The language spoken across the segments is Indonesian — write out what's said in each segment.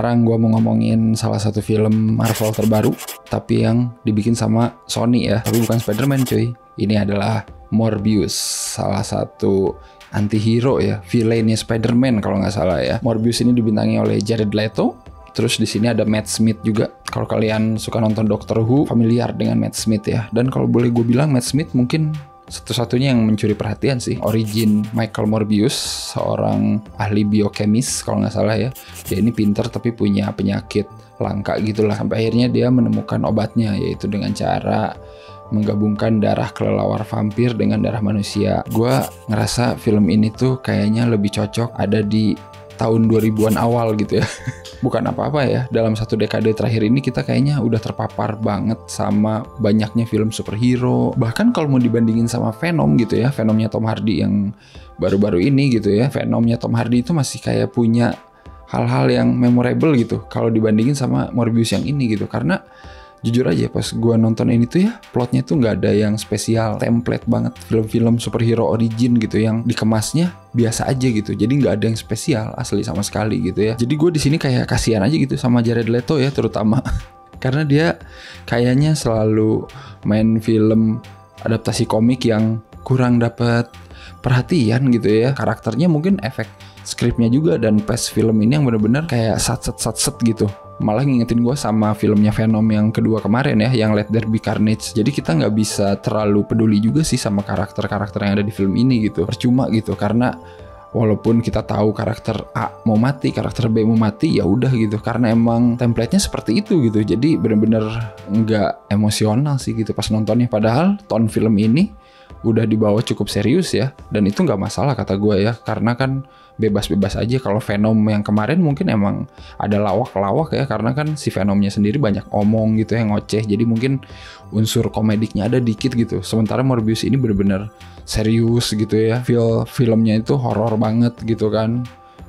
Sekarang gue mau ngomongin salah satu film Marvel terbaru, tapi yang dibikin sama Sony ya. Tapi bukan Spider-Man cuy. Ini adalah Morbius, salah satu antihero ya, villainnya Spider-Man kalau nggak salah ya. Morbius ini dibintangi oleh Jared Leto. Terus di sini ada Matt Smith juga. Kalau kalian suka nonton Doctor Who, familiar dengan Matt Smith ya. Dan kalau boleh gue bilang, Matt Smith mungkin satu-satunya yang mencuri perhatian sih. Origin Michael Morbius, seorang ahli biokemis kalau nggak salah ya. Dia ini pinter tapi punya penyakit langka gitulah. Sampai akhirnya dia menemukan obatnya, yaitu dengan cara menggabungkan darah kelelawar vampir dengan darah manusia. Gua ngerasa film ini tuh kayaknya lebih cocok ada di tahun 2000-an awal gitu ya. Bukan apa-apa ya, dalam satu dekade terakhir ini kita kayaknya udah terpapar banget sama banyaknya film superhero. Bahkan kalau mau dibandingin sama Venom gitu ya, Venomnya Tom Hardy yang baru-baru ini gitu ya, Venomnya Tom Hardy itu masih kayak punya hal-hal yang memorable gitu kalau dibandingin sama Morbius yang ini gitu. Karena jujur aja pas gue nonton ini tuh ya, plotnya tuh nggak ada yang spesial, template banget film-film superhero origin gitu yang dikemasnya biasa aja gitu. Jadi nggak ada yang spesial asli sama sekali gitu ya. Jadi gue di sini kayak kasihan aja gitu sama Jared Leto ya terutama karena dia kayaknya selalu main film adaptasi komik yang kurang dapat perhatian gitu ya. Karakternya mungkin efek skripnya juga dan pace film ini yang bener-bener kayak satset gitu. Malah ngingetin gue sama filmnya Venom yang kedua kemarin ya, yang Let There Be Carnage. Jadi kita nggak bisa terlalu peduli juga sih sama karakter-karakter yang ada di film ini gitu. Percuma gitu, karena walaupun kita tahu karakter A mau mati, karakter B mau mati, ya udah gitu. Karena emang template-nya seperti itu gitu. Jadi bener-bener nggak emosional sih gitu pas nontonnya. Padahal tone film ini udah dibawa cukup serius ya, dan itu nggak masalah kata gue ya, karena kan bebas-bebas aja. Kalau Venom yang kemarin mungkin emang ada lawak-lawak ya, karena kan si Venomnya sendiri banyak omong gitu yang ngoceh, jadi mungkin unsur komediknya ada dikit gitu. Sementara Morbius ini bener-bener serius gitu ya, filmnya itu horor banget gitu kan.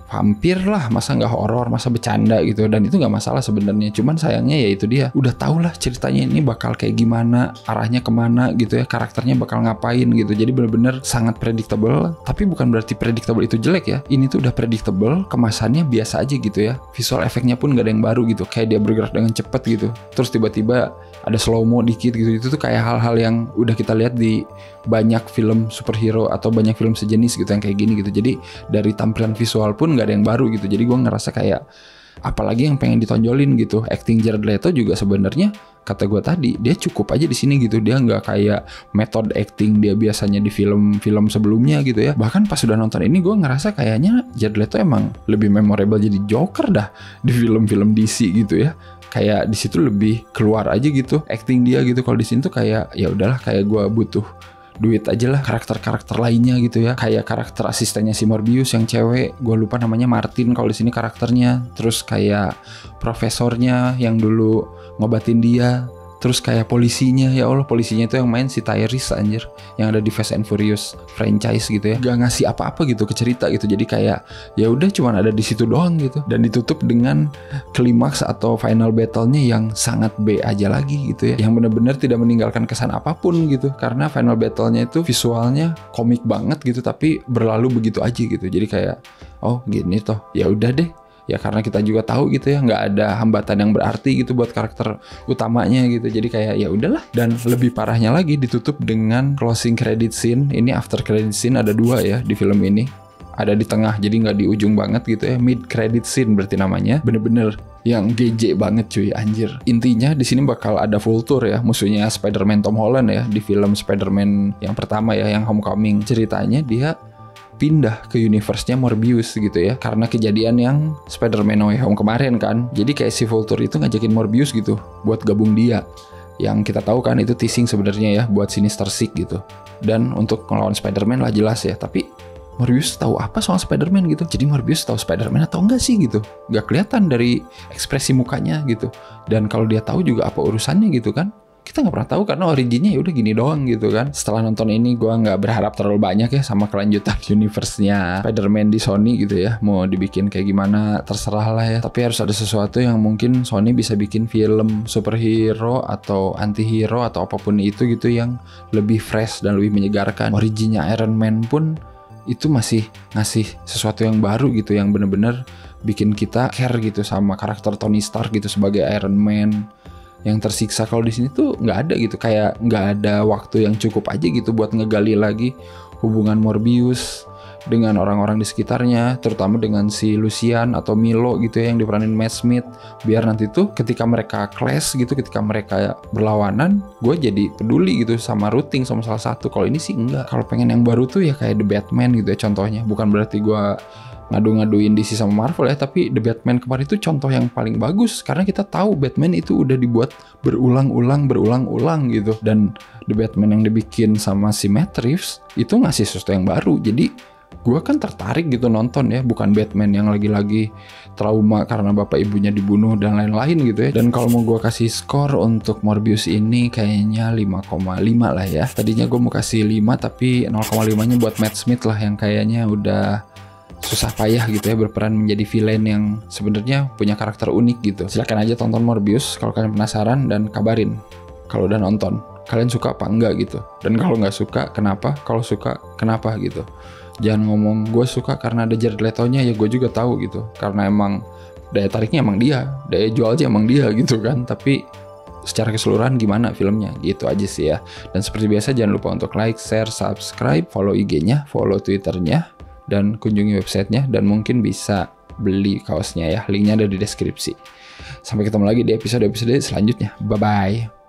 Vampir lah, masa nggak horor, masa bercanda gitu, dan itu nggak masalah sebenarnya. Cuman sayangnya ya itu dia, udah tau lah ceritanya ini bakal kayak gimana, arahnya kemana gitu ya, karakternya bakal ngapain gitu. Jadi bener-bener sangat predictable, tapi bukan berarti predictable itu jelek ya. Ini tuh udah predictable, kemasannya biasa aja gitu ya. Visual efeknya pun nggak ada yang baru gitu, kayak dia bergerak dengan cepet gitu. Terus tiba-tiba ada slow mo dikit gitu. Itu tuh kayak hal-hal yang udah kita lihat di banyak film superhero atau banyak film sejenis gitu yang kayak gini gitu. Jadi dari tampilan visual pun nggak ada yang baru gitu. Jadi gue ngerasa kayak apalagi yang pengen ditonjolin gitu. Acting Jared Leto juga sebenarnya kata gue tadi dia cukup aja di sini gitu. Dia nggak kayak metode acting dia biasanya di film-film sebelumnya gitu ya. Bahkan pas udah nonton ini gue ngerasa kayaknya Jared Leto emang lebih memorable jadi Joker dah di film-film DC gitu ya. Kayak di situ lebih keluar aja gitu acting dia gitu. Kalau di sini tuh kayak ya udahlah, kayak gue butuh duit aja lah karakter-karakter lainnya gitu ya. Kayak karakter asistennya si Morbius yang cewek, gue lupa namanya, Martin kalau di sini karakternya. Terus kayak profesornya yang dulu ngobatin dia. Terus kayak polisinya, ya Allah, polisinya itu yang main si Tyrese anjir, yang ada di Fast and Furious franchise gitu ya. Gak ngasih apa-apa gitu ke cerita gitu. Jadi kayak ya udah cuman ada di situ doang gitu. Dan ditutup dengan klimaks atau final battle-nya yang sangat B aja lagi gitu ya. Yang benar-benar tidak meninggalkan kesan apapun gitu. Karena final battle-nya itu visualnya komik banget gitu, tapi berlalu begitu aja gitu. Jadi kayak oh gini toh, ya udah deh. Ya karena kita juga tahu gitu ya, nggak ada hambatan yang berarti gitu buat karakter utamanya gitu. Jadi kayak ya udahlah. Dan lebih parahnya lagi ditutup dengan closing credit scene. Ini after credit scene ada 2 ya di film ini. Ada di tengah, jadi nggak di ujung banget gitu ya. Mid credit scene berarti namanya. Bener-bener yang GJ banget cuy, anjir. Intinya di sini bakal ada Vulture ya, musuhnya Spider-Man Tom Holland ya di film Spider-Man yang pertama ya, yang Homecoming. Ceritanya dia pindah ke universe-nya Morbius gitu ya, karena kejadian yang Spider-Man No Way Home kemarin kan. Jadi kayak si Vulture itu ngajakin Morbius gitu buat gabung dia. Yang kita tahu kan itu teasing sebenarnya ya buat Sinister Six gitu. Dan untuk melawan Spider-Man lah jelas ya, tapi Morbius tahu apa soal Spider-Man gitu. Jadi Morbius tahu Spider-Man atau enggak sih gitu. Gak kelihatan dari ekspresi mukanya gitu. Dan kalau dia tahu juga apa urusannya gitu kan. Kita nggak pernah tahu karena originnya ya udah gini doang gitu kan. Setelah nonton ini gue nggak berharap terlalu banyak ya sama kelanjutan universe-nya Spider-Man di Sony gitu ya. Mau dibikin kayak gimana terserah lah ya. Tapi harus ada sesuatu yang mungkin Sony bisa bikin film superhero atau antihero atau apapun itu gitu yang lebih fresh dan lebih menyegarkan. Originnya Iron Man pun itu masih ngasih sesuatu yang baru gitu, yang bener-bener bikin kita care gitu sama karakter Tony Stark gitu sebagai Iron Man yang tersiksa. Kalau di sini tuh nggak ada gitu, kayak nggak ada waktu yang cukup aja gitu buat ngegali lagi hubungan Morbius dengan orang-orang di sekitarnya, terutama dengan si Lucian atau Milo gitu ya yang diperanin Matt Smith, biar nanti tuh ketika mereka clash gitu, ketika mereka berlawanan, gue jadi peduli gitu sama rooting sama salah satu. Kalau ini sih enggak. Kalau pengen yang baru tuh ya kayak The Batman gitu ya contohnya. Bukan berarti gue ngadu-ngaduin DC sama Marvel ya, tapi The Batman kemarin itu contoh yang paling bagus karena kita tahu Batman itu udah dibuat berulang-ulang gitu, dan The Batman yang dibikin sama si Matt Reeves itu ngasih sesuatu yang baru. Jadi gue kan tertarik gitu nonton ya, bukan Batman yang lagi-lagi trauma karena bapak ibunya dibunuh dan lain-lain gitu ya. Dan kalau mau gue kasih skor untuk Morbius ini kayaknya 5,5 lah ya. Tadinya gue mau kasih 5 tapi 0,5 nya buat Matt Smith lah yang kayaknya udah susah payah gitu ya berperan menjadi villain yang sebenarnya punya karakter unik gitu. Silakan aja tonton Morbius kalau kalian penasaran dan kabarin kalau udah nonton. Kalian suka apa enggak gitu. Dan kalau nggak suka kenapa? Kalau suka kenapa gitu. Jangan ngomong gue suka karena ada Jared Leto-nya, ya gue juga tahu gitu. Karena emang daya tariknya emang dia, daya jualnya emang dia gitu kan. Tapi secara keseluruhan gimana filmnya gitu aja sih ya. Dan seperti biasa jangan lupa untuk like, share, subscribe, follow IG-nya, follow Twitter-nya, dan kunjungi websitenya, dan mungkin bisa beli kaosnya ya. Linknya ada di deskripsi. Sampai ketemu lagi di episode-episode selanjutnya. Bye-bye.